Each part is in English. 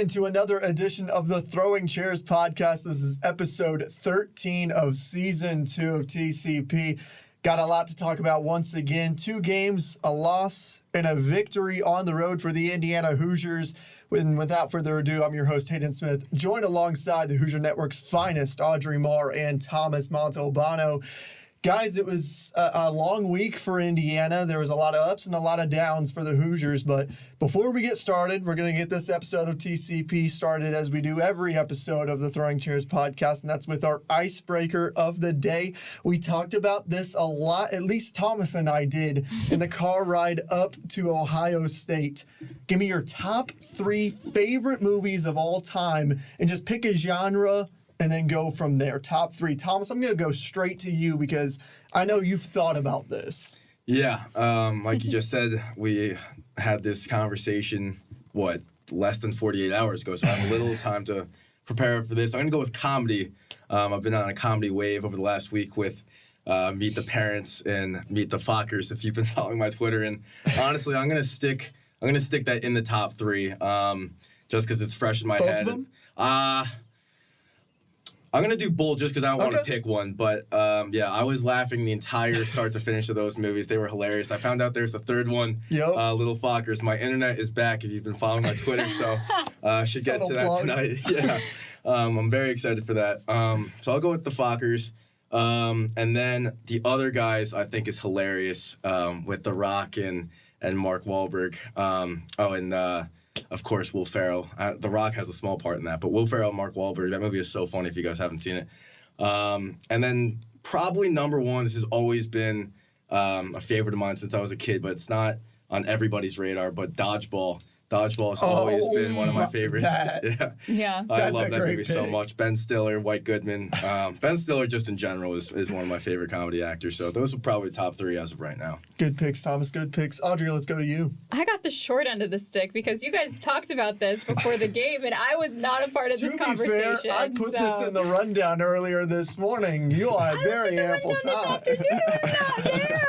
into another edition of the Throwing Chairs podcast. This is episode 13 of season 2 of TCP. Got a lot to talk about once again. 2 games, a loss, and a victory on the road for the Indiana Hoosiers. Without further ado, I'm your host, Hayden Smith, joined alongside the Hoosier Network's finest, Audrey Marr and Thomas Montalbano. Guys, it was a long week for Indiana. There was a lot of ups and a lot of downs for the Hoosiers. But before we get started, we're going to get this episode of TCP started as we do every episode of the Throwing Chairs podcast, and that's with our icebreaker of the day. We talked about this a lot, at least Thomas and I did, in the car ride up to Ohio State. Give me your top 3 favorite movies of all time and just pick a genre and then go from there. Top 3. Thomas, I'm going to go straight to you because I know you've thought about this. Yeah. Like you just said, we had this conversation, less than 48 hours ago, so I have a little time to prepare for this. I'm going to go with comedy. I've been on a comedy wave over the last week with Meet the Parents and Meet the Fockers, if you've been following my Twitter. And honestly, I'm going to stick that in the top 3 just because it's fresh in my head. Both of them? I'm going to do both just because I don't want to pick one. But, I was laughing the entire start to finish of those movies. They were hilarious. I found out there's a third one, Little Fockers. My internet is back if you've been following my Twitter, so should get to that tonight. Yeah, I'm very excited for that. So I'll go with the Fockers. And then the other guys I think is hilarious with The Rock and Mark Wahlberg. Of course, Will Ferrell. The Rock has a small part in that, but Will Ferrell and Mark Wahlberg, that movie is so funny if you guys haven't seen it. And then probably number 1, this has always been a favorite of mine since I was a kid, but it's not on everybody's radar, but Dodgeball. Dodgeball has always been one of my favorites. Yeah. I love that movie so much. Ben Stiller, White Goodman. Ben Stiller just in general is one of my favorite comedy actors. So those are probably top 3 as of right now. Good picks, Thomas. Good picks. Audrey, let's go to you. I got the short end of the stick because you guys talked about this before the game, and I was not a part of this conversation. Fair, I put this in the rundown earlier this morning. You all had very ample time. This afternoon. It's not there.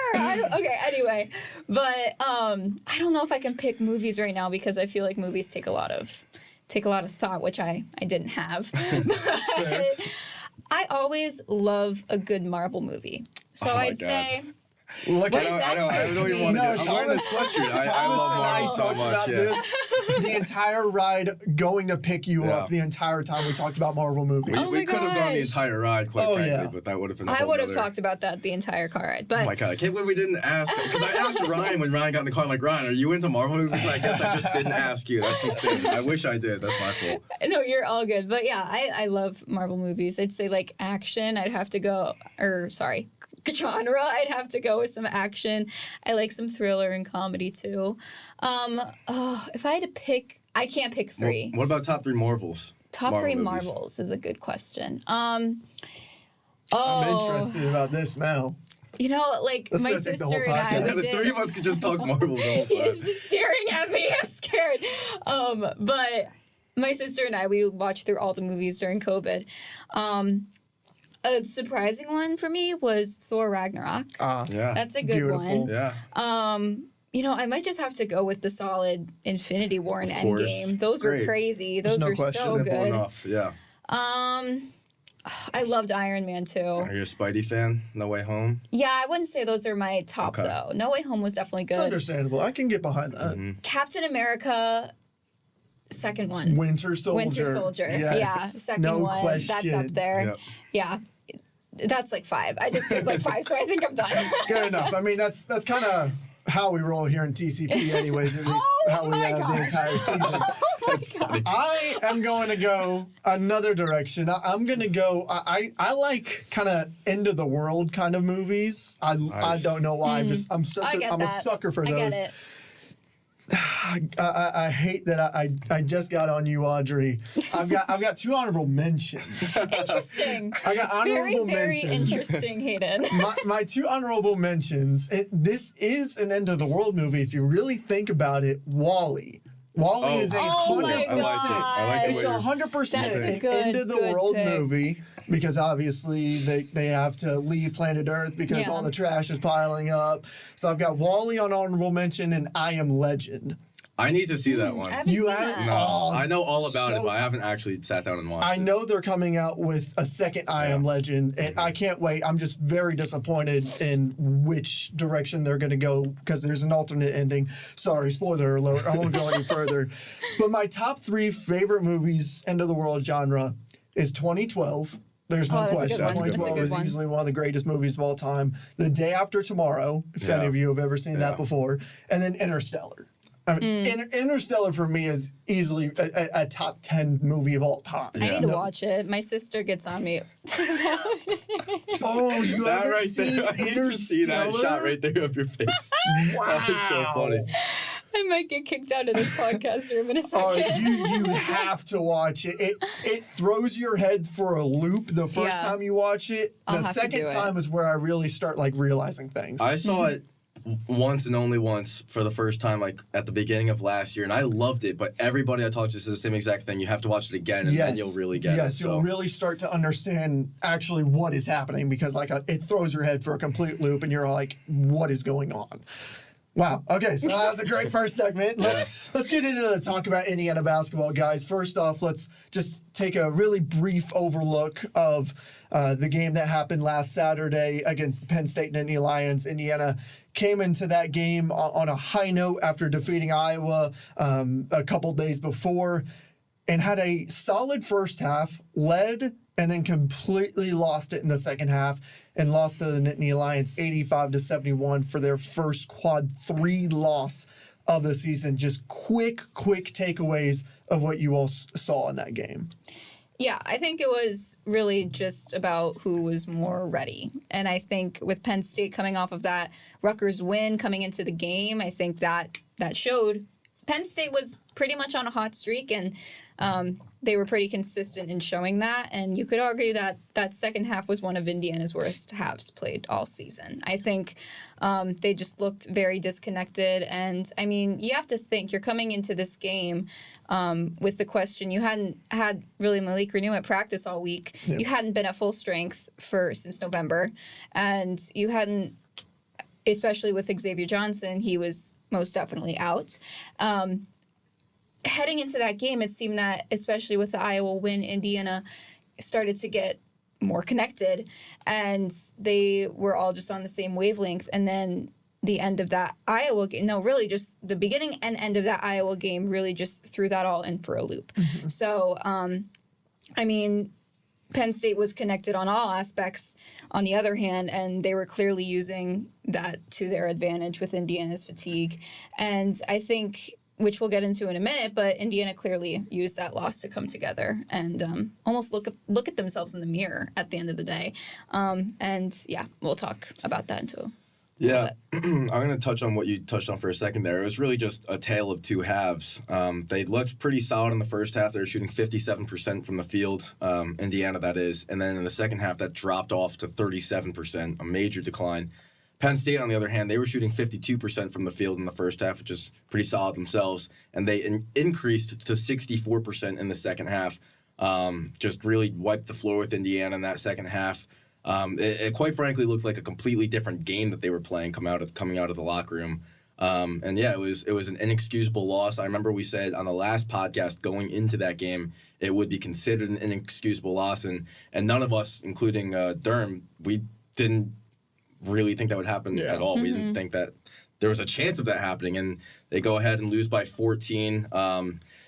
Okay, anyway. But I don't know if I can pick movies right now because I feel like movies take a lot of thought, which I didn't have. But I always love a good Marvel movie. So I'd say. Look, I don't even want to. I'm wearing this sweatshirt. I love Marvel so much. This the entire ride, going to pick you up the entire time we talked about Marvel movies. We could have gone the entire ride, quite frankly, but that would have been. I would have talked about that the entire car ride. But oh my god, I can't believe we didn't ask. Because I asked Ryan when Ryan got in the car. I'm like, Ryan, are you into Marvel movies? And I guess I just didn't ask you. That's insane. I wish I did. That's my fault. No, you're all good. But yeah, I love Marvel movies. I'd say like action. I'd have to go. Genre, I'd have to go with some action. I like some thriller and comedy too. If I had to pick, I can't pick 3. What about top 3 Marvels? Top 3 Marvels is a good question. I'm interested about this now. You know, like my sister and I, the 3 of us could just talk Marvel the whole time. He's just staring at me. I'm scared. But my sister and I, we watched through all the movies during COVID. A surprising one for me was Thor Ragnarok. That's a good one. Yeah. I might just have to go with the solid Infinity War and Endgame. Those were crazy. Those were so good. Simple enough. Yeah. I loved Iron Man too. Are you a Spidey fan? No Way Home? Yeah, I wouldn't say those are my top though. No Way Home was definitely good. It's understandable. I can get behind that. Mm-hmm. Captain America. Second one. Winter Soldier. Yes. Yeah, second one. Question. That's up there. Yep. Yeah. That's like 5. I just picked like 5, so I think I'm done. Good enough. I mean, that's kind of how we roll here in TCP anyways, at least how we have the entire season. I am going to go another direction. I'm going to go, I like kind of end of the world kind of movies. I don't know why. I'm a sucker for those. I get it. I hate that I just got on you, Audrey. I've got 2 honorable mentions. Interesting. I got honorable mentions. Very interesting, Hayden. My 2 honorable mentions. This is an end of the world movie. If you really think about it, WALL-E. WALL-E is 100%. I like it. It's 100% an end of the world movie. Because obviously they have to leave planet Earth because all the trash is piling up. So I've got WALL-E on honorable mention and I Am Legend. I need to see that one. I haven't You seen haven't? that. No, I know all about it, but I haven't actually sat down and watched it. I know they're coming out with a second I Am Legend, and I can't wait. I'm just very disappointed in which direction they're going to go because there's an alternate ending. Sorry, spoiler alert. I won't go any further. But my top 3 favorite movies, end of the world genre, is 2012. There's no that's a question. good one. That's a 2012 good is one. easily one of the greatest movies of all time. The Day After Tomorrow, if any of you have ever seen that before, and then Interstellar. I mean, Interstellar for me is easily a top 10 movie of all time. I need to watch it. My sister gets on me. Oh, you That haven't right seen there. I need to see that Interstellar? shot right there of your face. Wow. That was so funny. I might get kicked out of this podcast room in a Oh, second. you have to watch it. It throws your head for a loop the first Yeah. time you watch it. I'll The have to second do it. time is where I really start like realizing things. I saw it once and only once for the first time, like at the beginning of last year, and I loved it. But everybody I talked to says the same exact thing. You have to watch it again, and then you'll really get it. Yes, you'll really start to understand actually what is happening because like it throws your head for a complete loop, and you're like, what is going on? Wow. Okay, so that was a great first segment. Let's get into the talk about Indiana basketball, guys. First off, let's just take a really brief overlook of the game that happened last Saturday against the Penn State Nittany Lions. Indiana came into that game on a high note after defeating Iowa a couple days before and had a solid first half, led and then completely lost it in the second half and lost to the Nittany Lions 85-71 for their first quad 3 loss of the season. Just quick takeaways of what you all saw in that game. Yeah, I think it was really just about who was more ready. And I think with Penn State coming off of that Rutgers win coming into the game, I think that showed Penn State was pretty much on a hot streak, and they were pretty consistent in showing that. And you could argue that that second half was one of Indiana's worst halves played all season. I think they just looked very disconnected. And, I mean, you have to think, you're coming into this game with the question, you hadn't had really Malik Renew at practice all week. Yep. You hadn't been at full strength since November. And you hadn't, especially with Xavier Johnson, he was most definitely out. Heading into that game, it seemed that, especially with the Iowa win, Indiana started to get more connected, and they were all just on the same wavelength. And then the end of that Iowa game, just the beginning and end of that Iowa game really just threw that all in for a loop. Mm-hmm. So, I mean, Penn State was connected on all aspects on the other hand, and they were clearly using that to their advantage with Indiana's fatigue. And I think, which we'll get into in a minute, but Indiana clearly used that loss to come together and almost look at themselves in the mirror at the end of the day. And yeah, we'll talk about that too. Yeah, I'm going to touch on what you touched on for a second there. It was really just a tale of two halves. They looked pretty solid in the first half. They were shooting 57% from the field, Indiana that is. And then in the second half, that dropped off to 37%, a major decline. Penn State, on the other hand, they were shooting 52% from the field in the first half, which is pretty solid themselves. And they increased to 64% in the second half. Just really wiped the floor with Indiana in that second half. It quite frankly looked like a completely different game that they were playing coming out of the locker room. And yeah, it was an inexcusable loss. I remember we said on the last podcast going into that game, it would be considered an inexcusable loss. And none of us, including Durham, we didn't really think that would happen at all. Mm-hmm. We didn't think that there was a chance of that happening. And they go ahead and lose by 14.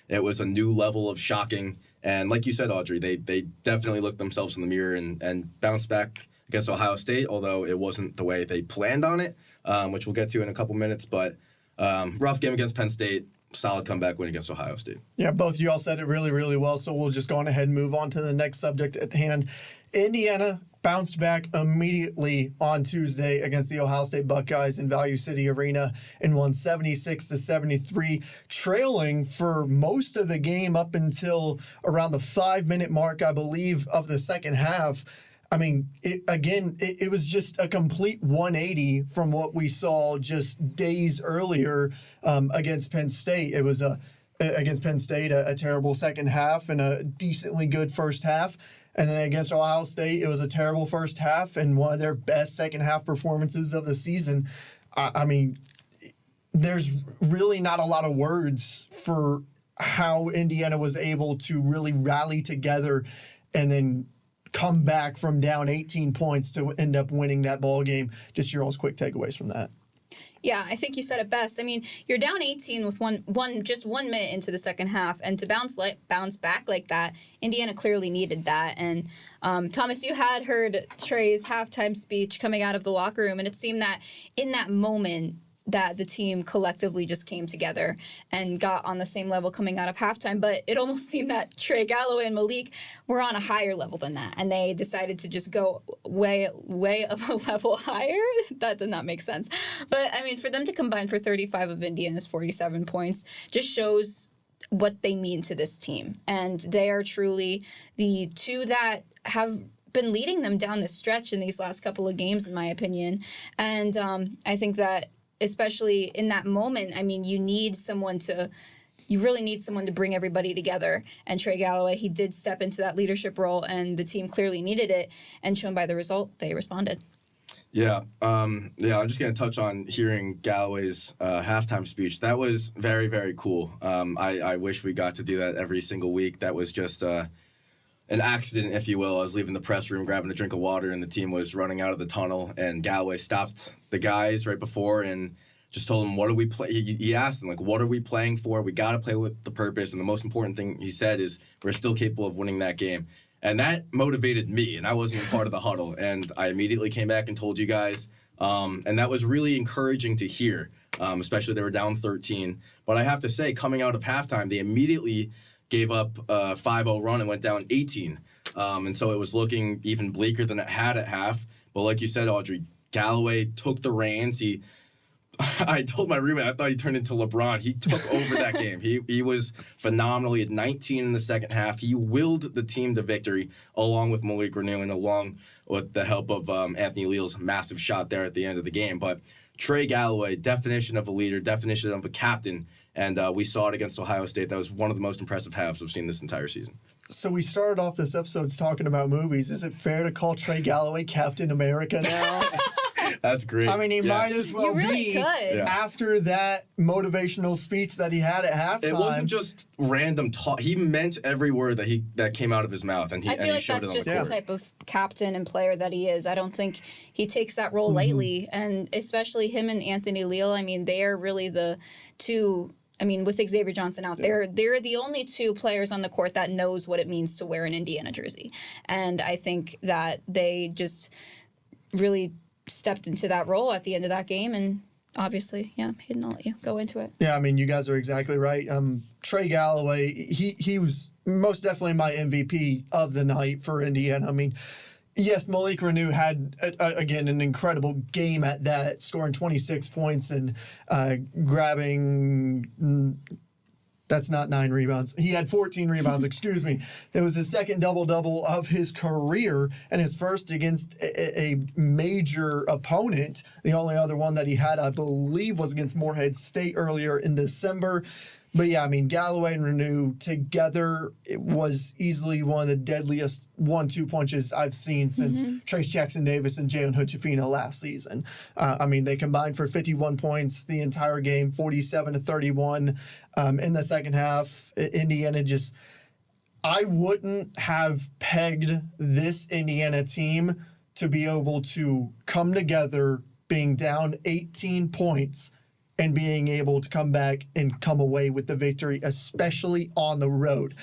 It was a new level of shocking. And like you said, Audrey, they definitely looked themselves in the mirror and bounced back against Ohio State, although it wasn't the way they planned on it, which we'll get to in a couple minutes. But rough game against Penn State, solid comeback win against Ohio State. Yeah, both of you all said it really, really well, so we'll just go on ahead and move on to the next subject at hand. Indiana bounced back immediately on Tuesday against the Ohio State Buckeyes in Value City Arena and won 76-73, trailing for most of the game up until around the 5-minute mark, I believe, of the second half. I mean, it was just a complete 180 from what we saw just days earlier against Penn State. It was against Penn State, a terrible second half and a decently good first half. And then against Ohio State, it was a terrible first half and one of their best second half performances of the season. I mean, there's really not a lot of words for how Indiana was able to really rally together and then come back from down 18 points to end up winning that ball game. Just your all's quick takeaways from that. Yeah, I think you said it best. I mean, you're down 18 with just 1 minute into the second half, and to bounce back like that, Indiana clearly needed that. And Thomas, you had heard Trey's halftime speech coming out of the locker room, and it seemed that in that moment that the team collectively just came together and got on the same level coming out of halftime. But it almost seemed that Trey Galloway and Malik were on a higher level than that, and they decided to just go way of a level higher. That did not make sense. But, I mean, for them to combine for 35 of Indiana's 47 points just shows what they mean to this team. And they are truly the two that have been leading them down the stretch in these last couple of games, in my opinion. And I think that especially in that moment, I mean, you really need someone to bring everybody together. And Trey Galloway, he did step into that leadership role, and the team clearly needed it. And shown by the result, they responded. Yeah, I'm just going to touch on hearing Galloway's halftime speech. That was very, very cool. I wish we got to do that every single week. That was just an accident, if you will. I was leaving the press room, grabbing a drink of water, and the team was running out of the tunnel, and Galloway stopped the guys right before and just told them, what are we he asked them, like, what are we playing for? We got to play with the purpose, and the most important thing he said is we're still capable of winning that game. And that motivated me, and I wasn't even part of the huddle, and I immediately came back and told you guys, and that was really encouraging to hear, especially they were down 13. But I have to say, coming out of halftime, they immediately gave up a 5-0 run and went down 18. And so it was looking even bleaker than it had at half. But like you said, Audrey, Galloway took the reins. I told my roommate, I thought he turned into LeBron. He took over that game. He was phenomenal. He had 19 in the second half. He willed the team to victory, along with Malik Renew and along with the help of Anthony Leal's massive shot there at the end of the game. But Trey Galloway, definition of a leader, definition of a captain, and we saw it against Ohio State. That was one of the most impressive halves I've seen this entire season. So we started off this episode talking about movies. Is it fair to call Trey Galloway Captain America now? That's great. I mean, he might as well be after that motivational speech that he had at halftime. It wasn't just random talk. He meant every word that came out of his mouth, and I feel like that's just the type of captain and player that he is. I don't think he takes that role lightly, and especially him and Anthony Leal. I mean, they are really the two. I mean, with Xavier Johnson out there, they're the only two players on the court that knows what it means to wear an Indiana jersey, and I think that they just really stepped into that role at the end of that game, and obviously, Hayden, I'll let you go into it. Yeah, I mean, you guys are exactly right. Trey Galloway, he was most definitely my MVP of the night for Indiana. I mean, yes, Malik Renew had, again, an incredible game at that, scoring 26 points and grabbing... That's not 9 rebounds. He had 14 rebounds, excuse me. It was his second double-double of his career and his first against a major opponent. The only other one that he had, I believe, was against Morehead State earlier in December. But yeah, I mean, Galloway and Renew together, it was easily one of the deadliest 1-2 punches I've seen since Trace Jackson-Davis and Jalen Hood-Schifino last season. I mean, they combined for 51 points the entire game, 47-31 in the second half. Indiana just, I wouldn't have pegged this Indiana team to be able to come together being down 18 points and being able to come back and come away with the victory, especially on the road.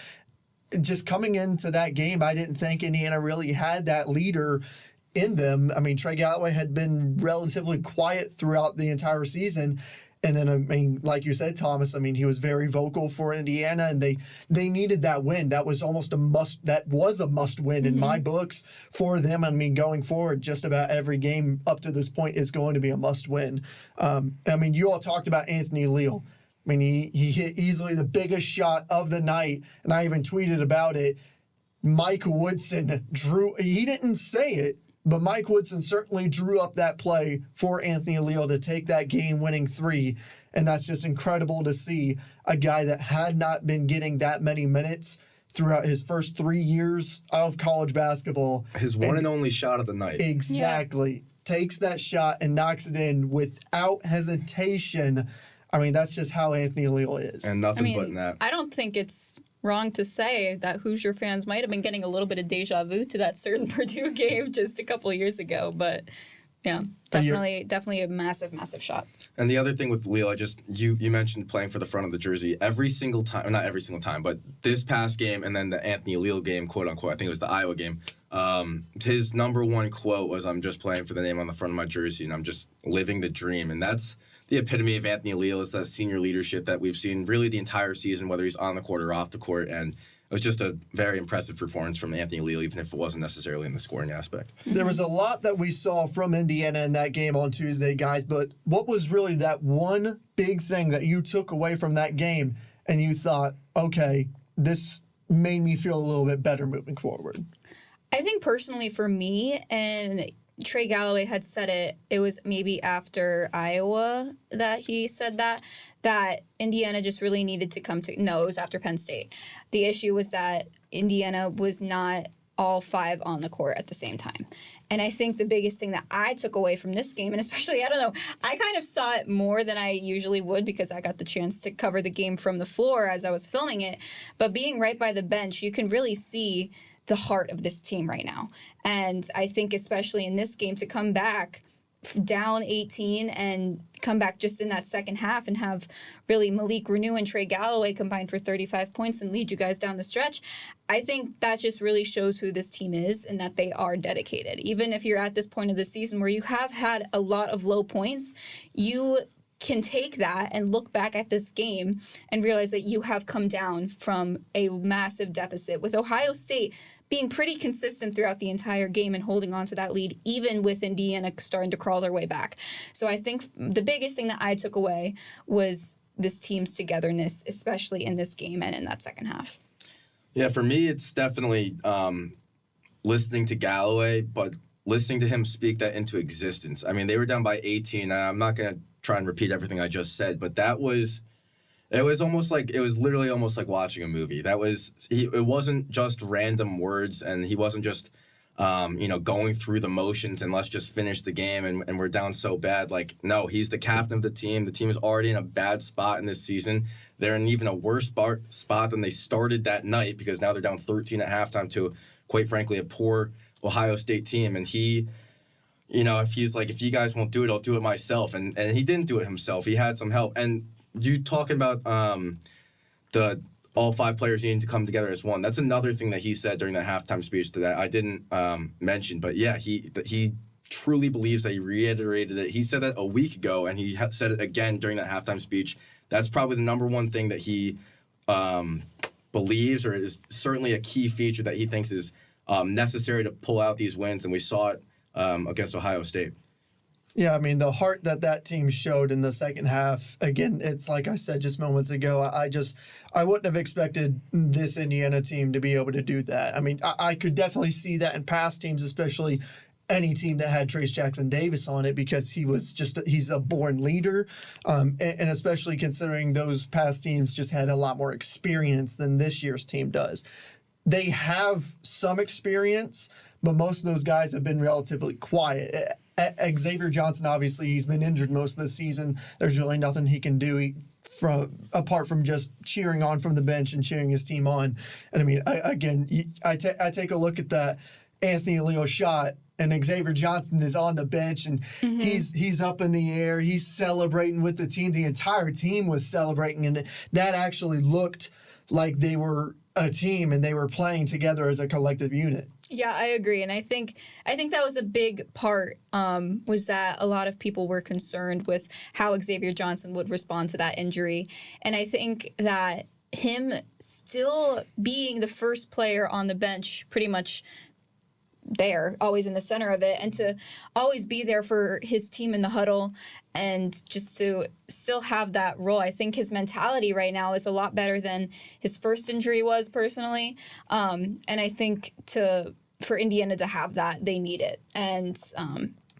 Just coming into that game, I didn't think Indiana really had that leader in them. I mean, Trey Galloway had been relatively quiet throughout the entire season. And then, I mean, like you said, Thomas, I mean, he was very vocal for Indiana, and they needed that win. That was almost a must. That was a must-win in my books for them. I mean, going forward, just about every game up to this point is going to be a must-win. I mean, you all talked about Anthony Leal. I mean, he hit easily the biggest shot of the night, and I even tweeted about it. Mike Woodson drew. He didn't say it, but Mike Woodson certainly drew up that play for Anthony Leal to take that game-winning 3, and that's just incredible to see a guy that had not been getting that many minutes throughout his first 3 years of college basketball. His one and only shot of the night. Exactly. Yeah. Takes that shot and knocks it in without hesitation. I mean, that's just how Anthony Leal is. And nothing but that. I don't think it's wrong to say that Hoosier fans might have been getting a little bit of deja vu to that certain Purdue game just a couple of years ago, but yeah, definitely a massive, massive shot. And the other thing with Leal, you mentioned playing for the front of the jersey every single time, or not every single time, but this past game and then the Anthony Leal game, quote unquote, I think it was the Iowa game. His number one quote was, "I'm just playing for the name on the front of my jersey, and I'm just living the dream." And that's the epitome of Anthony Leal, is that senior leadership that we've seen really the entire season, whether he's on the court or off the court. And it was just a very impressive performance from Anthony Leal, even if it wasn't necessarily in the scoring aspect. There was a lot that we saw from Indiana in that game on Tuesday, guys, but what was really that one big thing that you took away from that game and you thought, okay, this made me feel a little bit better moving forward? I think personally for me, and Trey Galloway had said it was maybe after Iowa that he said that Indiana just really needed to come to, no, it was after Penn State. The issue was that Indiana was not all five on the court at the same time. And I think the biggest thing that I took away from this game, and especially, I don't know, I kind of saw it more than I usually would because I got the chance to cover the game from the floor as I was filming it. But being right by the bench, you can really see the heart of this team right now. And I think especially in this game, to come back down 18 and come back just in that second half and have really Malik Renew and Trey Galloway combined for 35 points and lead you guys down the stretch, I think that just really shows who this team is and that they are dedicated. Even if you're at this point of the season where you have had a lot of low points, you can take that and look back at this game and realize that you have come down from a massive deficit, with Ohio State being pretty consistent throughout the entire game and holding on to that lead, even with Indiana starting to crawl their way back. So I think the biggest thing that I took away was this team's togetherness, especially in this game and in that second half. Yeah, for me, it's definitely listening to Galloway, but listening to him speak that into existence. I mean, they were down by 18. I'm not going to try and repeat everything I just said, but it was literally almost like watching a movie. It wasn't just random words, and he wasn't just, going through the motions and let's just finish the game and we're down so bad. Like, no, he's the captain of the team. The team is already in a bad spot in this season. They're in even a worse spot than they started that night, because now they're down 13 at halftime to, quite frankly, a poor Ohio State team. And he, if he's like, if you guys won't do it, I'll do it myself. And he didn't do it himself. He had some help. And you talking about the all five players needing to come together as one. That's another thing that he said during that halftime speech that I didn't mention. But yeah, he truly believes that. He reiterated it. He said that a week ago, and he said it again during that halftime speech. That's probably the number one thing that he believes, or is certainly a key feature that he thinks is necessary to pull out these wins. And we saw it against Ohio State. Yeah, I mean, the heart that team showed in the second half, again, it's like I said just moments ago, I wouldn't have expected this Indiana team to be able to do that. I mean, I could definitely see that in past teams, especially any team that had Trace Jackson Davis on it, because he's a born leader, and especially considering those past teams just had a lot more experience than this year's team does. They have some experience, but most of those guys have been relatively quiet. Xavier Johnson, obviously, he's been injured most of the season. There's really nothing he can do apart from just cheering on from the bench and cheering his team on. And I mean, I take a look at that Anthony Leal shot, and Xavier Johnson is on the bench, and he's up in the air. He's celebrating with the team. The entire team was celebrating, and that actually looked like they were a team and they were playing together as a collective unit. Yeah, I agree. And I think that was a big part, was that a lot of people were concerned with how Xavier Johnson would respond to that injury. And I think that him still being the first player on the bench, pretty much there, always in the center of it, and to always be there for his team in the huddle and just to still have that role. I think his mentality right now is a lot better than his first injury was, personally. And I think for Indiana to have that, they need it. And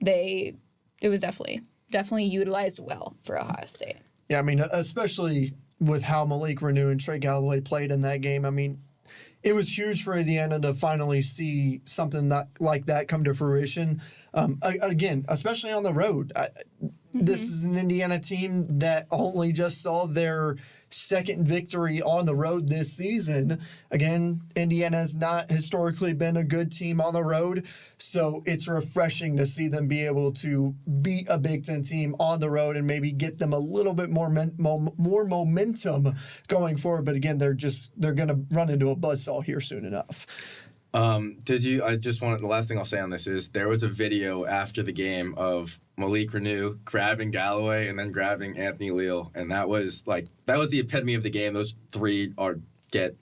it was definitely utilized well for Ohio State. Yeah, I mean, especially with how Malik Renew and Trey Galloway played in that game. I mean, it was huge for Indiana to finally see something like that come to fruition. Again, especially on the road. This is an Indiana team that only just saw their second victory on the road this season. Again, Indiana has not historically been a good team on the road, so it's refreshing to see them be able to beat a Big Ten team on the road and maybe get them a little bit more momentum going forward. But again, they're going to run into a buzzsaw here soon enough. The last thing I'll say on this is there was a video after the game of Malik Renew grabbing Galloway and then grabbing Anthony Leal, and that was the epitome of the game. Those three get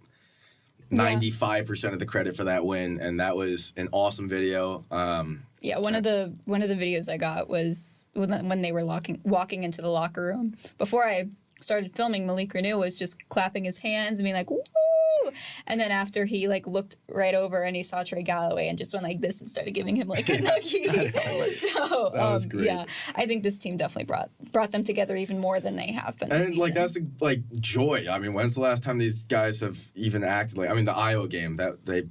95% of the credit for that win, and that was an awesome video. One of the videos I got was when they were walking into the locker room. Before I started filming, Malik Renew was just clapping his hands and being like, "Woo!" And then after he looked right over and he saw Trey Galloway and just went like this and started giving him a noogie. So that was great. Yeah, I think this team definitely brought them together even more than they have been. And that's joy. I mean, when's the last time these guys have even acted the Iowa game, that they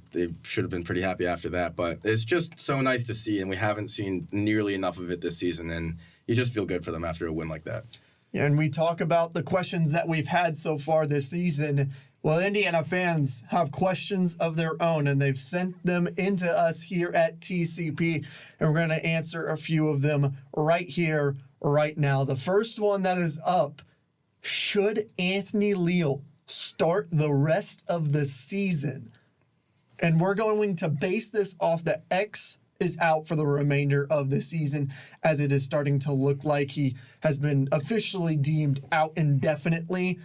should have been pretty happy after that. But it's just so nice to see, and we haven't seen nearly enough of it this season, and you just feel good for them after a win like that. And we talk about the questions that we've had so far this season. Well, Indiana fans have questions of their own, and they've sent them into us here at TCP, and we're going to answer a few of them right here, right now. The first one that is up, should Anthony Leal start the rest of the season? And we're going to base this off the X is out for the remainder of the season, as it is starting to look like he has been officially deemed out indefinitely.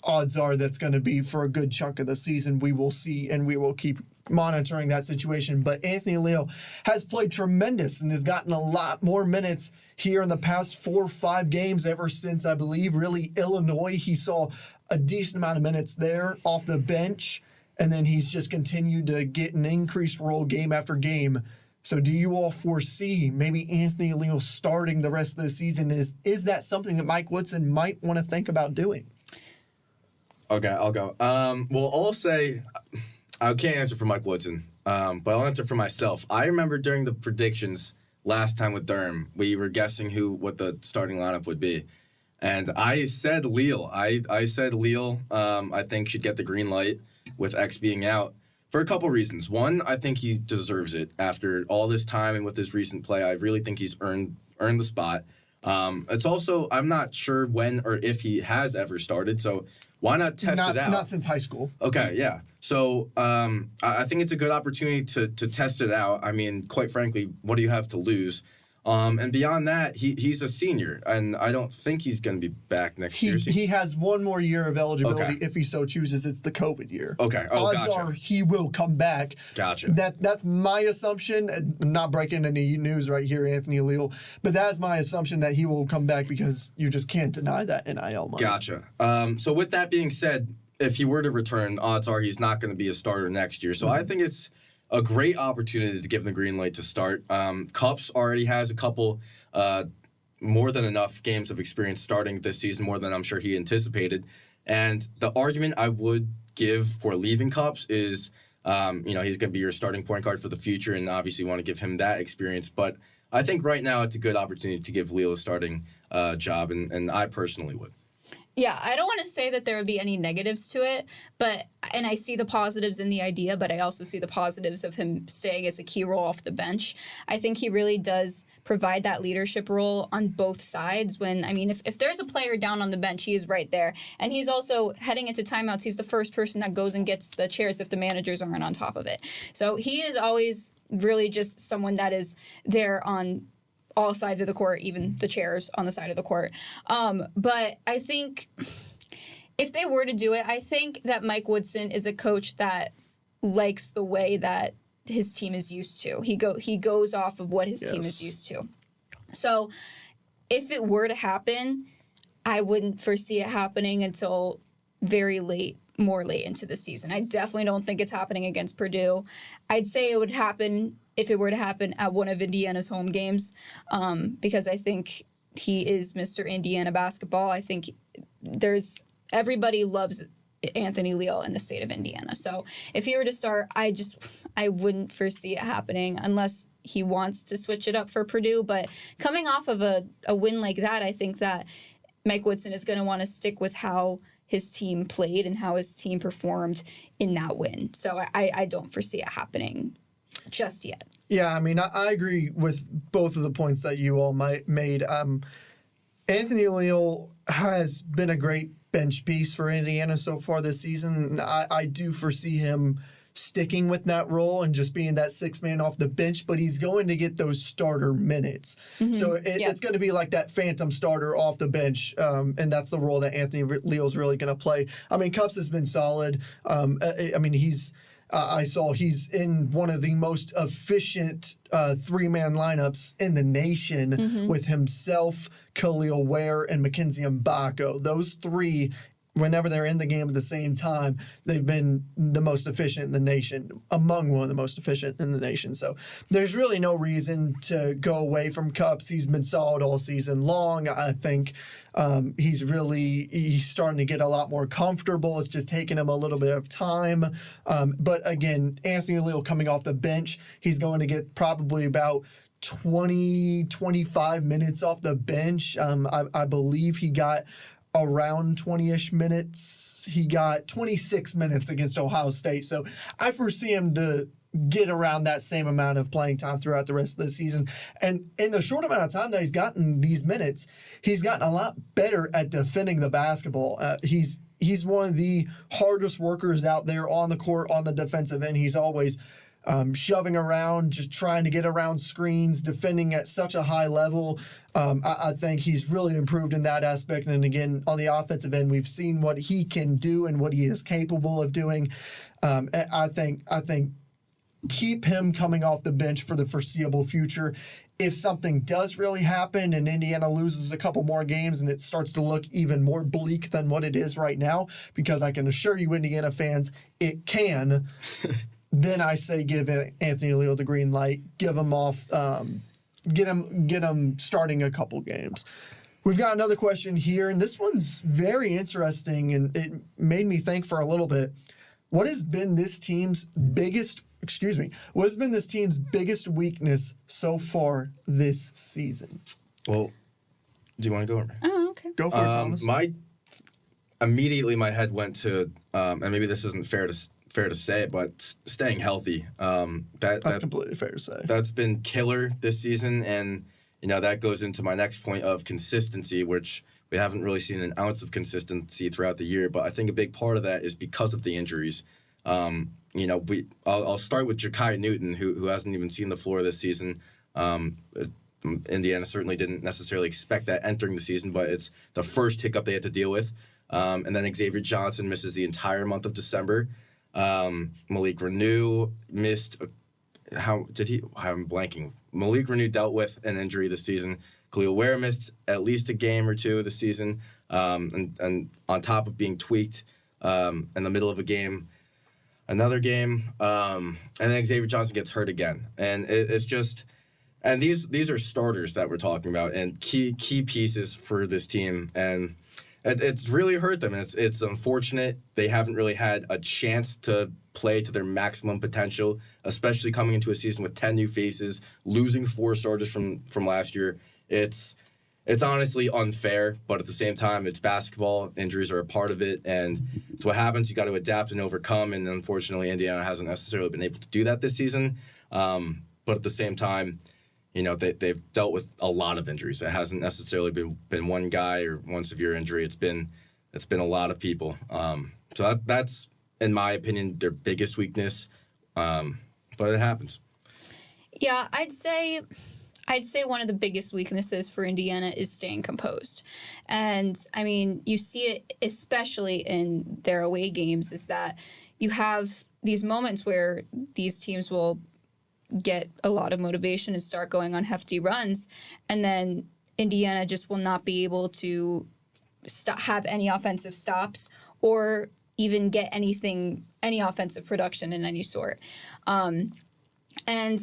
Odds are that's going to be for a good chunk of the season. We will see, and we will keep monitoring that situation. But Anthony Leal has played tremendous and has gotten a lot more minutes here in the past 4 or 5 games ever since, I believe, really Illinois. He saw a decent amount of minutes there off the bench, and then he's just continued to get an increased role game after game. So do you all foresee maybe Anthony Leal starting the rest of the season? Is that something that Mike Woodson might want to think about doing? Okay, I'll go. I'll say I can't answer for Mike Woodson, but I'll answer for myself. I remember during the predictions last time with Durham, we were guessing what the starting lineup would be. And I said Leal. I said Leal, I think, should get the green light with X being out for a couple reasons. One, I think he deserves it after all this time and with his recent play. I really think he's earned the spot. It's also, I'm not sure when or if he has ever started, so why not test it out? Not since high school. Okay, yeah. So I think it's a good opportunity to test it out. I mean, quite frankly, what do you have to lose? And beyond that, he's a senior, and I don't think he's going to be back next year. He has one more year of eligibility if he so chooses. It's the COVID year. Okay. Odds are he will come back. Gotcha. That's my assumption. I'm not breaking any news right here, Anthony Leal, but that's my assumption that he will come back because you just can't deny that NIL money. Gotcha. So with that being said, if he were to return, odds are he's not going to be a starter next year. So I think it's a great opportunity to give him the green light to start. Cups already has a couple, more than enough games of experience starting this season, more than I'm sure he anticipated. And the argument I would give for leaving Cups is, he's going to be your starting point guard for the future, and obviously want to give him that experience. But I think right now it's a good opportunity to give Leal a starting job, and I personally would. Yeah, I don't want to say that there would be any negatives to it, and I see the positives in the idea, but I also see the positives of him staying as a key role off the bench. I think he really does provide that leadership role on both sides. If there's a player down on the bench, he is right there. And he's also, heading into timeouts, he's the first person that goes and gets the chairs if the managers aren't on top of it. So he is always really just someone that is there on all sides of the court, even the chairs on the side of the court. But I think if they were to do it, I think that Mike Woodson is a coach that likes the way that his team is used to. He goes off of what his team is used to. So if it were to happen, I wouldn't foresee it happening until very late, more late into the season. I definitely don't think it's happening against Purdue. I'd say it would happen if it were to happen at one of Indiana's home games, because I think he is Mr. Indiana basketball. I think everybody loves Anthony Leal in the state of Indiana. So if he were to start, I wouldn't foresee it happening unless he wants to switch it up for Purdue. But coming off of a win like that, I think that Mike Woodson is going to want to stick with how his team played and how his team performed in that win. So I don't foresee it happening just yet. Yeah, I mean, I agree with both of the points that you all made. Anthony Leal has been a great bench piece for Indiana so far this season. I do foresee him sticking with that role and just being that sixth man off the bench, but he's going to get those starter minutes. Mm-hmm. So it's going to be like that phantom starter off the bench, and that's the role that Anthony Leal's really going to play. I mean, Cupps has been solid. I mean, I saw he's in one of the most efficient three-man lineups in the nation with himself, Khalil Ware, and Mackenzie Mbako. Those three, whenever they're in the game at the same time, they've been the most efficient in the nation, among one of the most efficient in the nation. So there's really no reason to go away from Cupps. He's been solid all season long. I think he's starting to get a lot more comfortable. It's just taking him a little bit of time. But again, Anthony Leal coming off the bench, he's going to get probably about 25 minutes off the bench. I believe he got around 20-ish minutes. He got 26 minutes against Ohio State. So I foresee him to get around that same amount of playing time throughout the rest of the season. And in the short amount of time that he's gotten these minutes, he's gotten a lot better at defending the basketball. He's one of the hardest workers out there on the court, on the defensive end. He's always shoving around, just trying to get around screens, defending at such a high level. I think he's really improved in that aspect. And again, on the offensive end, we've seen what he can do and what he is capable of doing. I think keep him coming off the bench for the foreseeable future. If something does really happen and Indiana loses a couple more games and it starts to look even more bleak than what it is right now, because I can assure you, Indiana fans, it can. Then I say give Anthony Leal the green light, give him off, get him starting a couple games. We've got another question here, and this one's very interesting, and it made me think for a little bit. What has been this team's biggest weakness so far this season? Well, do you want to go? Oh, okay. Go for it, Thomas. Immediately my head went to, and maybe this isn't fair to say, but staying healthy. That's completely fair to say. That's been killer this season, and that goes into my next point of consistency, which we haven't really seen an ounce of consistency throughout the year. But I think a big part of that is because of the injuries. I'll start with Ja'Kai Newton, who hasn't even seen the floor this season. Indiana certainly didn't necessarily expect that entering the season, but it's the first hiccup they had to deal with. And then Xavier Johnson misses the entire month of December. Malik Renew missed. I'm blanking. Malik Renew dealt with an injury this season. Khalil Ware missed at least a game or two this season, and on top of being tweaked in the middle of a game, another game, and then Xavier Johnson gets hurt again, and it's just. And these are starters that we're talking about, and key pieces for this team, and it's really hurt them. And it's unfortunate they haven't really had a chance to play to their maximum potential, especially coming into a season with 10 new faces, losing 4 starters from last year. It's honestly unfair, but at the same time, it's basketball. Injuries are a part of it, and it's what happens. You got to adapt and overcome, and unfortunately, Indiana hasn't necessarily been able to do that this season. But at the same time, they've dealt with a lot of injuries. It hasn't necessarily been one guy or one severe injury. It's been a lot of people. So that's, in my opinion, their biggest weakness. But it happens. Yeah, I'd say one of the biggest weaknesses for Indiana is staying composed. And, I mean, you see it especially in their away games, is that you have these moments where these teams will get a lot of motivation and start going on hefty runs, and then Indiana just will not be able to have any offensive stops or even get any offensive production in any sort. And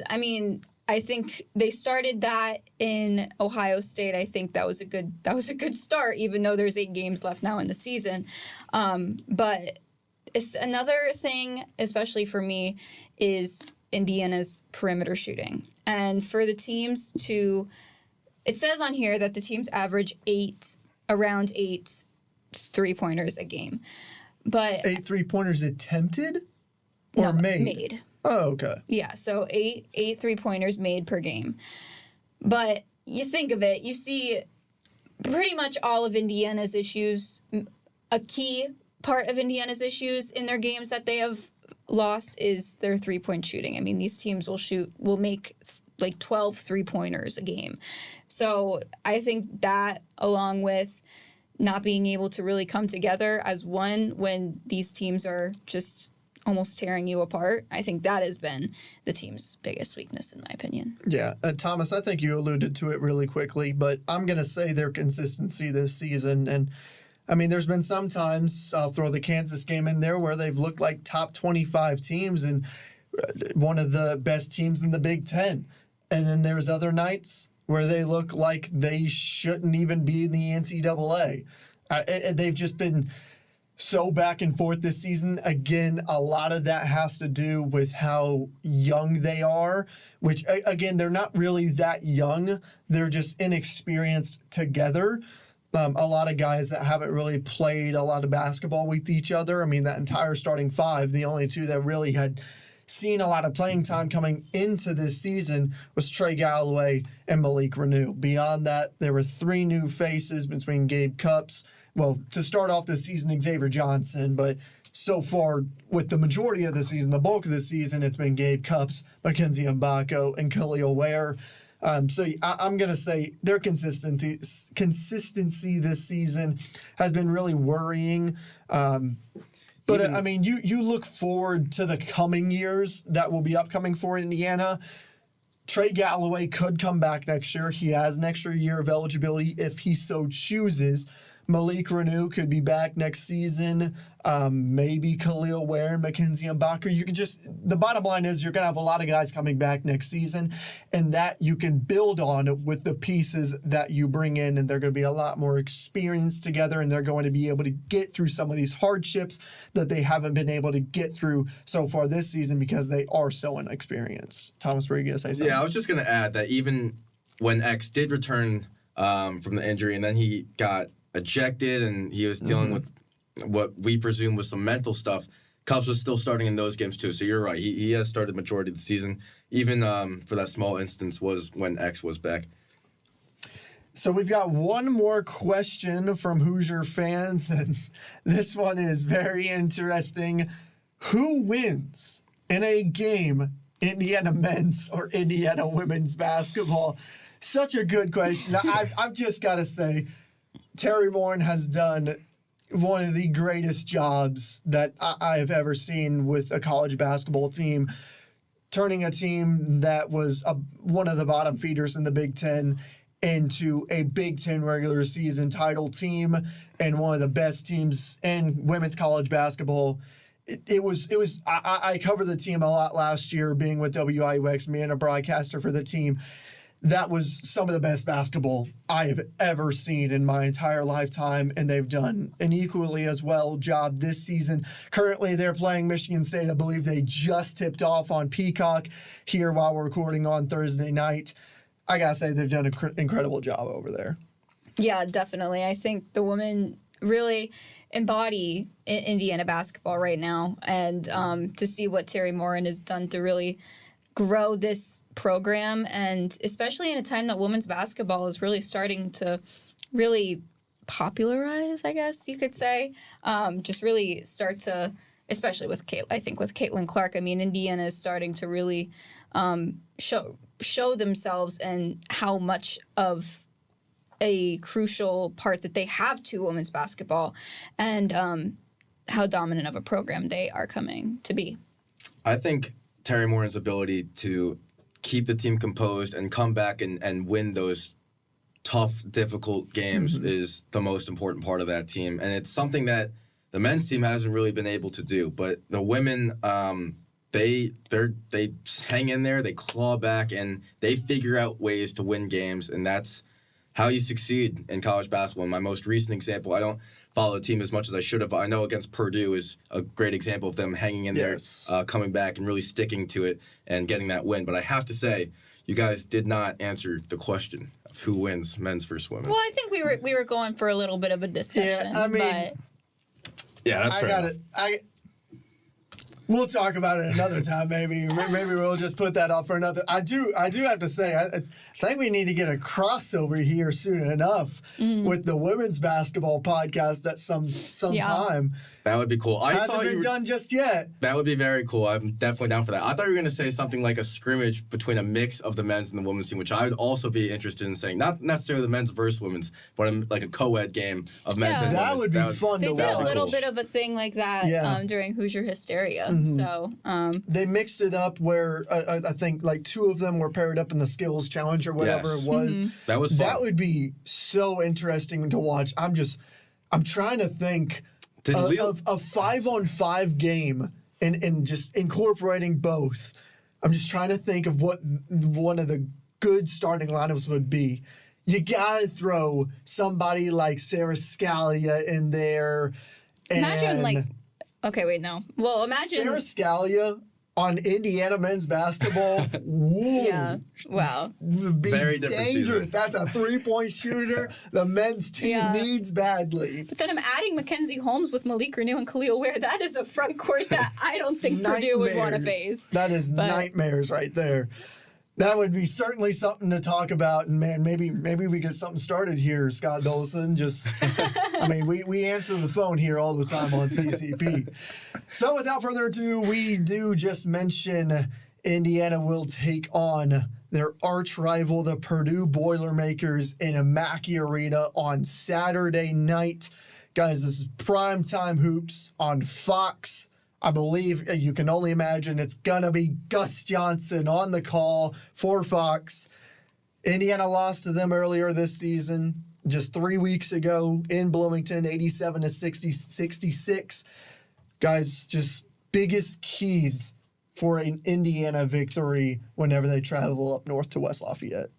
I mean, I think they started that in Ohio State. I think that was a good start, even though there's 8 games left now in the season. But another thing, especially for me, is Indiana's perimeter shooting. And for the teams it says on here that the teams average around 8 3-pointers a game. But 8 3-pointers attempted or made? Made. Oh, okay. Yeah, so 8 3-pointers made per game. But you think of it, you see pretty much all of Indiana's issues, a key part of Indiana's issues in their games that they have lost is their 3-point shooting. I mean, these teams will make like 12 3-pointers a game. So I think that, along with not being able to really come together as one when these teams are just almost tearing you apart, I think that has been the team's biggest weakness, in my opinion. Yeah. Thomas, I think you alluded to it really quickly, but I'm going to say their consistency this season. And, I mean, there's been some times, I'll throw the Kansas game in there, where they've looked like top 25 teams and one of the best teams in the Big Ten. And then there's other nights where they look like they shouldn't even be in the NCAA. They've just been so back and forth this season. Again, a lot of that has to do with how young they are, which, again, they're not really that young. They're just inexperienced together. A lot of guys that haven't really played a lot of basketball with each other. I mean, that entire starting five, the only two that really had seen a lot of playing time coming into this season was Trey Galloway and Malik Reneau. Beyond that, there were 3 new faces between Gabe Cupps. Well, to start off this season, Xavier Johnson, but so far with the majority of the season, the bulk of the season, it's been Gabe Cupps, Mackenzie Mbako, and Khalil Ware. So I'm going to say their consistency this season has been really worrying. But, I mean, you look forward to the coming years that will be upcoming for Indiana. Trey Galloway could come back next year. He has an extra year of eligibility if he so chooses. Malik Reneau could be back next season. Maybe Khalil Ware and Mackenzie Mbaka. The bottom line is you're going to have a lot of guys coming back next season, and that you can build on with the pieces that you bring in, and they're going to be a lot more experienced together, and they're going to be able to get through some of these hardships that they haven't been able to get through so far this season because they are so inexperienced. Thomas, were you going to say something? Yeah, I was just going to add that even when X did return from the injury, and then he got ejected and he was dealing with what we presume was some mental stuff, Cubs was still starting in those games too. So you're right. He has started majority of the season. Even for that small instance was when X was back. So we've got one more question from Hoosier fans, and this one is very interesting. Who wins in a game, Indiana men's or Indiana women's basketball? Such a good question. I've just got to say, Terry Morin has done one of the greatest jobs that I have ever seen with a college basketball team, turning a team that was one of the bottom feeders in the Big Ten into a Big Ten regular season title team and one of the best teams in women's college basketball. I covered the team a lot last year, being with WIUX, being a broadcaster for the team. That was some of the best basketball I have ever seen in my entire lifetime, and they've done an equally as well job this season. Currently, they're playing Michigan State. I believe they just tipped off on Peacock here while we're recording on Thursday night. I got to say, they've done an incredible job over there. Yeah, definitely. I think the women really embody Indiana basketball right now, and to see what Terry Morin has done to really grow this program, and especially in a time that women's basketball is really starting to really popularize, I guess you could say, just really start to, especially with Caitlin Clark. I mean, Indiana is starting to really show themselves and how much of a crucial part that they have to women's basketball, and how dominant of a program they are coming to be. I think Terry Morin's ability to keep the team composed and come back and win those tough, difficult games is the most important part of that team. And it's something that the men's team hasn't really been able to do. But the women, they hang in there, they claw back, and they figure out ways to win games. And that's how you succeed in college basketball. In my most recent example, I don't follow the team as much as I should have, but I know against Purdue is a great example of them hanging in there, coming back and really sticking to it and getting that win. But I have to say, you guys did not answer the question of who wins men's versus women's. Well, I think we were going for a little bit of a discussion. Yeah, I mean, yeah, that's fair enough. We'll talk about it another time. Maybe we'll just put that off for another. I do have to say, I think we need to get a crossover here soon enough with the women's basketball podcast at some time. That would be cool. Hasn't been done just yet. That would be very cool. I'm definitely down for that. I thought you were going to say something like a scrimmage between a mix of the men's and the women's team, which I would also be interested in saying. Not necessarily the men's versus women's, but like a co-ed game of men's and women's. That would be fun to watch. They did a little bit of a thing like that during Hoosier Hysteria. So they mixed it up where I think like two of them were paired up in the skills challenge or whatever it was. That was fun. That would be so interesting to watch. I'm trying to think of a 5-on-5 game and just incorporating both. I'm just trying to think of what one of the good starting lineups would be. You gotta throw somebody like Sarah Scalia in there. Imagine Sarah Scalia on Indiana men's basketball. Whoa. Yeah. Wow. Would be very different dangerous. season. That's a 3-point shooter the men's team needs badly. But then I'm adding Mackenzie Holmes with Malik Renew and Khalil Ware. That is a front court that I don't think Purdue would want to face. That is nightmares right there. That would be certainly something to talk about, and man, maybe we get something started here, Scott Dolson. I mean, we answer the phone here all the time on TCP. So without further ado, we do just mention Indiana will take on their arch rival, the Purdue Boilermakers, in a Mackey Arena on Saturday night. Guys, this is primetime hoops on Fox. I believe you can only imagine it's going to be Gus Johnson on the call for Fox. Indiana lost to them earlier this season, just 3 weeks ago in Bloomington, 87-66. Guys, just biggest keys for an Indiana victory whenever they travel up north to West Lafayette.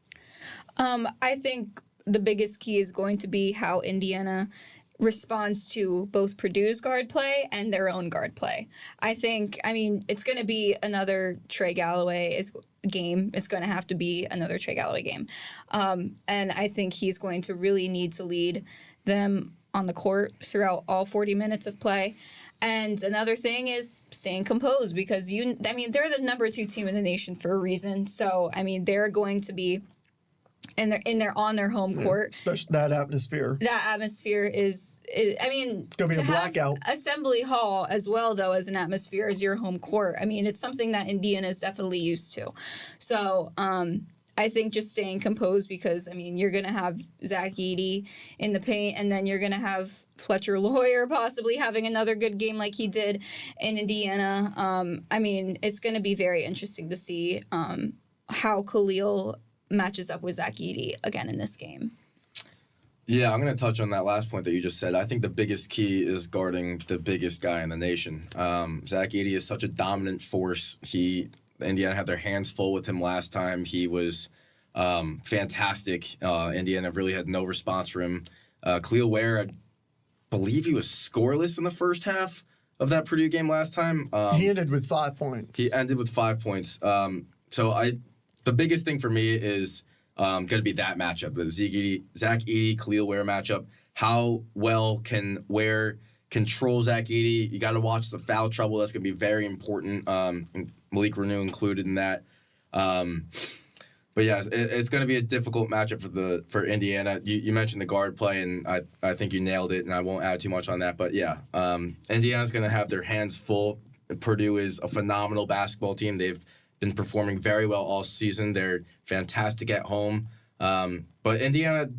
I think the biggest key is going to be how Indiana responds to both Purdue's guard play and their own guard play. It's going to be another Trey Galloway game. It's going to have to be another Trey Galloway game. And I think he's going to really need to lead them on the court throughout all 40 minutes of play. And another thing is staying composed because they're the number 2 team in the nation for a reason. So, they're going to be and they're on their home court. Especially that atmosphere. That atmosphere is it's going to be a blackout. Assembly Hall as well, though, as an atmosphere as your home court. It's something that Indiana is definitely used to. So I think just staying composed because, you're going to have Zach Edey in the paint, and then you're going to have Fletcher Lawyer possibly having another good game like he did in Indiana. It's going to be very interesting to see how Khalil matches up with Zach Edey again in this game. Yeah, I'm going to touch on that last point that you just said. I think the biggest key is guarding the biggest guy in the nation. Zach Edey is such a dominant force. Indiana had their hands full with him last time. He was fantastic. Indiana really had no response for him. Khalil Ware, I believe he was scoreless in the first half of that Purdue game last time. He ended with 5 points. The biggest thing for me is going to be that matchup, the Zach Edey, Khalil Ware matchup. How well can Ware control Zach Edey? You got to watch the foul trouble. That's going to be very important. Malik Renew included in that. But yeah, it's going to be a difficult matchup for Indiana. You mentioned the guard play, and I think you nailed it, and I won't add too much on that. But yeah, Indiana's going to have their hands full. Purdue is a phenomenal basketball team. They've been performing very well all season. They're fantastic at home. But Indiana,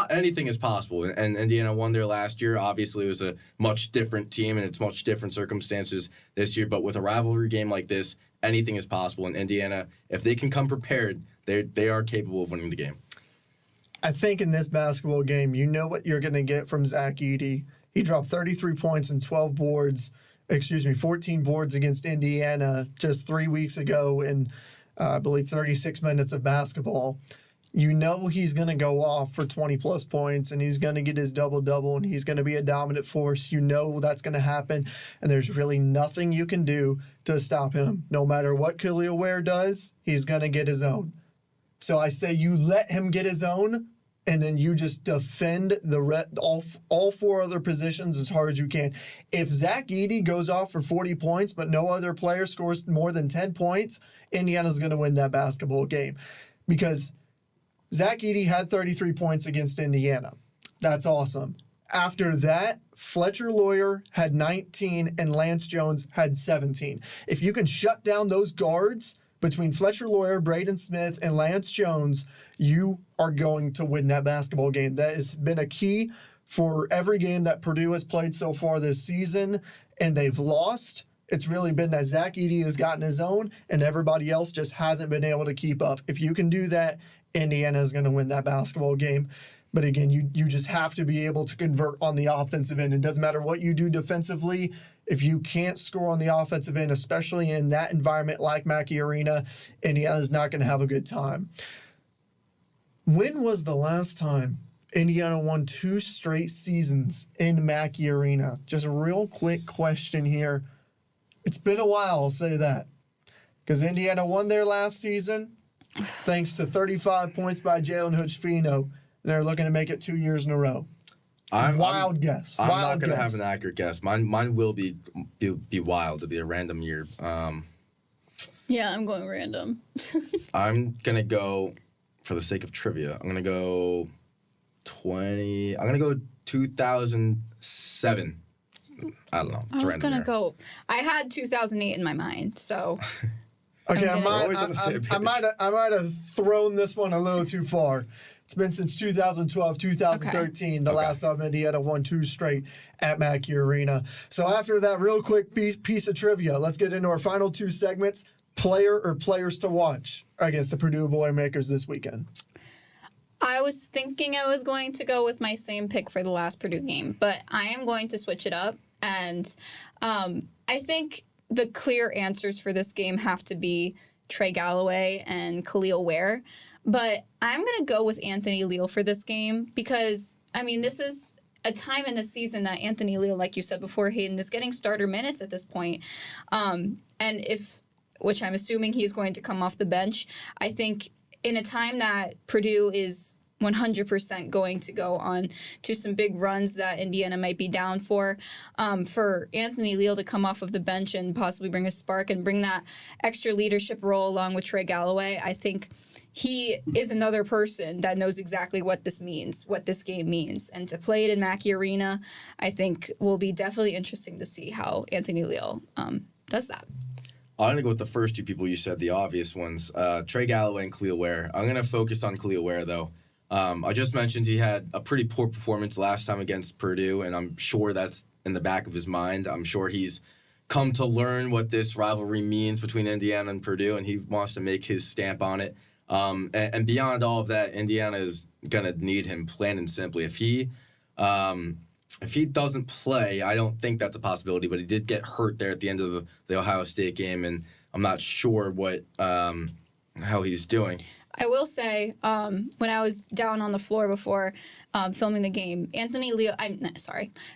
anything is possible. And Indiana won there last year. Obviously, it was a much different team, and it's much different circumstances this year. But with a rivalry game like this, anything is possible. And Indiana, if they can come prepared, they are capable of winning the game. I think in this basketball game, you know what you're going to get from Zach Edey. He dropped 33 points and 14 boards against Indiana just 3 weeks ago in, I believe, 36 minutes of basketball. You know he's going to go off for 20-plus points, and he's going to get his double-double, and he's going to be a dominant force. You know that's going to happen, and there's really nothing you can do to stop him. No matter what Khalil Ware does, he's going to get his own. So I say you let him get his own, and then you just defend all four other positions as hard as you can. If Zach Edey goes off for 40 points, but no other player scores more than 10 points, Indiana's going to win that basketball game. Because Zach Edey had 33 points against Indiana. That's awesome. After that, Fletcher Lawyer had 19 and Lance Jones had 17. If you can shut down those guards between Fletcher Lawyer, Braden Smith, and Lance Jones, you are going to win that basketball game. That has been a key for every game that Purdue has played so far this season, and they've lost. It's really been that Zach Edey has gotten his own, and everybody else just hasn't been able to keep up. If you can do that, Indiana is going to win that basketball game. But again, you just have to be able to convert on the offensive end. It doesn't matter what you do defensively. If you can't score on the offensive end, especially in that environment like Mackey Arena, Indiana is not going to have a good time. When was the last time Indiana won 2 straight seasons in Mackey Arena? Just a real quick question here. It's been a while, I'll say that. Because Indiana won their last season thanks to 35 points by Jalen Hood-Schifino. They're looking to make it 2 years in a row. Wild guess. I'm not going to have an accurate guess. Mine will be wild. It'll be a random year. Yeah, I'm going random. I'm going to go, for the sake of trivia, I'm going to go 2007. I don't know. I was going to go. I had 2008 in my mind, so. Okay, I might have thrown this one a little too far. It's been since 2012, 2013, the last time Indiana won 2 straight at Mackey Arena. So after that real quick piece of trivia, let's get into our final 2 segments, player or players to watch against the Purdue Boilermakers this weekend. I was thinking I was going to go with my same pick for the last Purdue game, but I am going to switch it up. And I think the clear answers for this game have to be Trey Galloway and Khalil Ware. But I'm going to go with Anthony Leal for this game because, I mean, this is a time in the season that Anthony Leal, like you said before, Hayden, is getting starter minutes at this point. Which I'm assuming he's going to come off the bench. I think in a time that Purdue is 100% going to go on to some big runs that Indiana might be down for Anthony Leal to come off of the bench and possibly bring a spark and bring that extra leadership role along with Trey Galloway, I think he is another person that knows exactly what this means, what this game means. And to play it in Mackey Arena, I think will be definitely interesting to see how Anthony Leal does that. I'm going to go with the first 2 people you said, the obvious ones, Trey Galloway and Khalil Ware. I'm going to focus on Khalil Ware, though. I just mentioned he had a pretty poor performance last time against Purdue, and I'm sure that's in the back of his mind. I'm sure he's come to learn what this rivalry means between Indiana and Purdue, and he wants to make his stamp on it. And beyond all of that, Indiana is going to need him, plain and simply. If he doesn't play, I don't think that's a possibility, but he did get hurt there at the end of the Ohio State game, and I'm not sure how he's doing. I will say, when I was down on the floor before filming the game,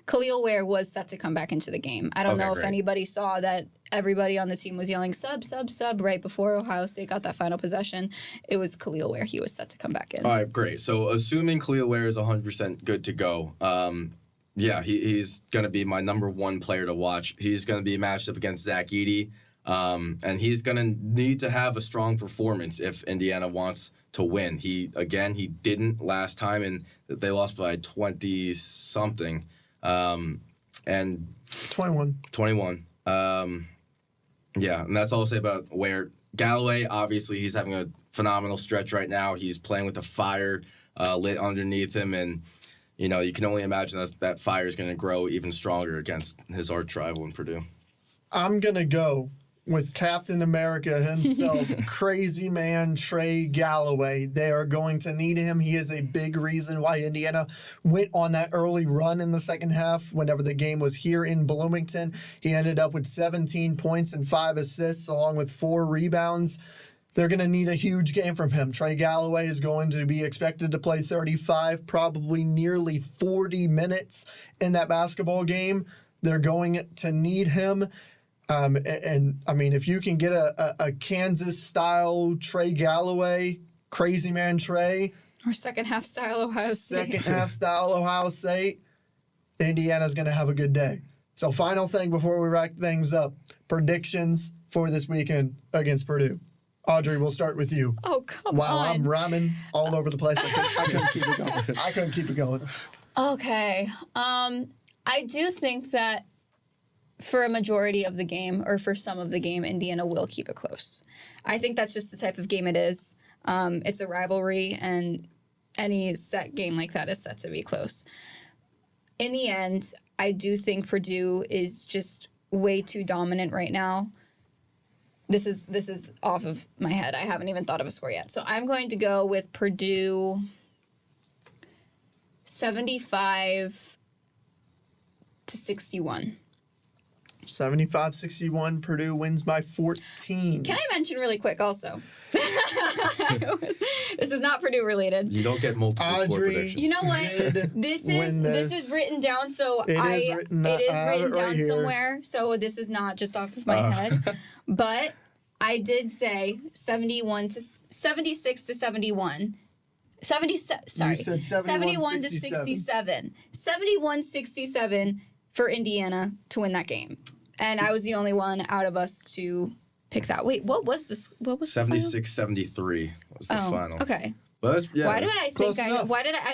Khalil Ware was set to come back into the game. I don't know if anybody saw that everybody on the team was yelling sub right before Ohio State got that final possession. It was Khalil Ware. He was set to come back in. All right, great. So assuming Khalil Ware is 100% good to go, he's going to be my number 1 player to watch. He's going to be matched up against Zach Edey. And he's going to need to have a strong performance if Indiana wants to win. He didn't last time, and they lost by 20-something. And 21. And that's all I'll say about Ware. Galloway, obviously, he's having a phenomenal stretch right now. He's playing with a fire lit underneath him, and you can only imagine that fire is going to grow even stronger against his arch rival in Purdue. I'm going to go with Captain America himself, crazy man Trey Galloway. They are going to need him. He is a big reason why Indiana went on that early run in the second half. Whenever the game was here in Bloomington, he ended up with 17 points and 5 assists, along with 4 rebounds. They're going to need a huge game from him. Trey Galloway is going to be expected to play 35, probably nearly 40 minutes in that basketball game. They're going to need him. And I mean, if you can get a Kansas-style Trey Galloway, crazy man Trey. Or second-half style Ohio State. Second-half style Ohio State. Indiana's going to have a good day. So final thing before we wrap things up. Predictions for this weekend against Purdue. Audrey, we'll start with you. Oh, come on. Wow, I'm rhyming all over the place. I couldn't keep it going. I couldn't keep it going. Okay. I do think that for a majority of the game, or for some of the game, Indiana will keep it close. I think that's just the type of game it is. It's a rivalry, and any set game like that is set to be close. In the end, I do think Purdue is just way too dominant right now. This is off of my head. I haven't even thought of a score yet. So I'm going to go with Purdue 75-61. 75-61, Purdue wins by 14. Can I mention really quick also? This is not Purdue related. You don't get multiple score Audrey, predictions. You know what? This is written down, so it is written down right somewhere. So this is not just off of my head. But I did say 76 to 71. 71 to 67. 71-67 for Indiana to win that game. And I was the only one out of us to pick that. Wait, what was this? What was 76-73 was the final. Okay. But Why did I think I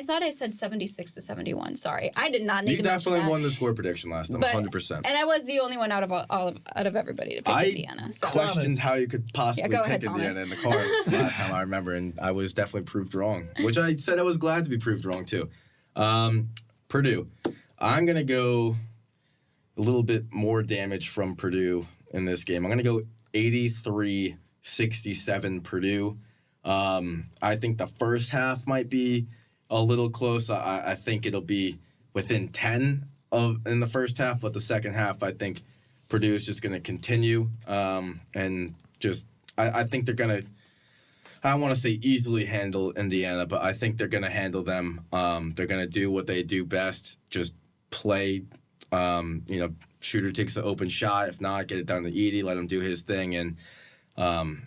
thought I said 76 to 71. Sorry. I did not need to mention that. You definitely won the score prediction last time, 100%. And I was the only one out of everybody to pick Indiana. So. I questioned how you could possibly pick Indiana Thomas. in the car last time, I remember, and I was definitely proved wrong, which I said I was glad to be proved wrong too. Purdue. I'm going to go a little bit more damage from Purdue in this game. I'm going to go 83-67 Purdue. I think the first half might be a little close. I think it'll be within 10 in the first half, but the second half, I think Purdue is just going to continue. And just, I think they're going to, I don't want to say easily handle Indiana, but I think they're going to handle them. They're going to do what they do best, just play. Shooter takes the open shot. If not, get it down to Edey, let him do his thing. And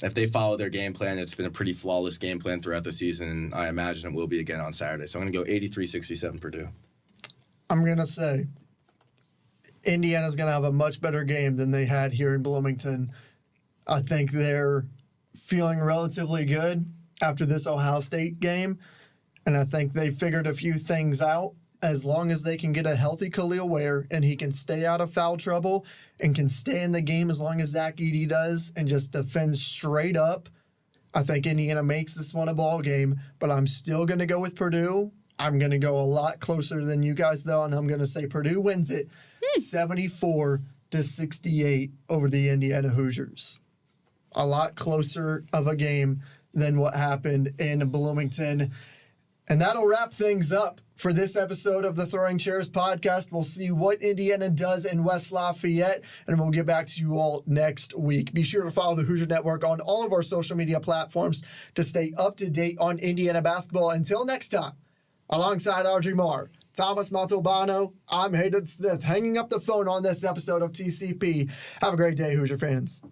if they follow their game plan, it's been a pretty flawless game plan throughout the season, and I imagine it will be again on Saturday. So I'm going to go 83-67 Purdue. I'm going to say Indiana's going to have a much better game than they had here in Bloomington. I think they're feeling relatively good after this Ohio State game, and I think they figured a few things out. As long as they can get a healthy Khalil Ware and he can stay out of foul trouble and can stay in the game as long as Zach Edey does and just defend straight up, I think Indiana makes this one a ball game. But I'm still going to go with Purdue. I'm going to go a lot closer than you guys, though, and I'm going to say Purdue wins it 74-68 over the Indiana Hoosiers. A lot closer of a game than what happened in Bloomington. And that'll wrap things up for this episode of the Throwing Chairs podcast. We'll see what Indiana does in West Lafayette, and we'll get back to you all next week. Be sure to follow the Hoosier Network on all of our social media platforms to stay up to date on Indiana basketball. Until next time, alongside Audrey Marr, Thomas Montalbano, I'm Hayden Smith, hanging up the phone on this episode of TCP. Have a great day, Hoosier fans.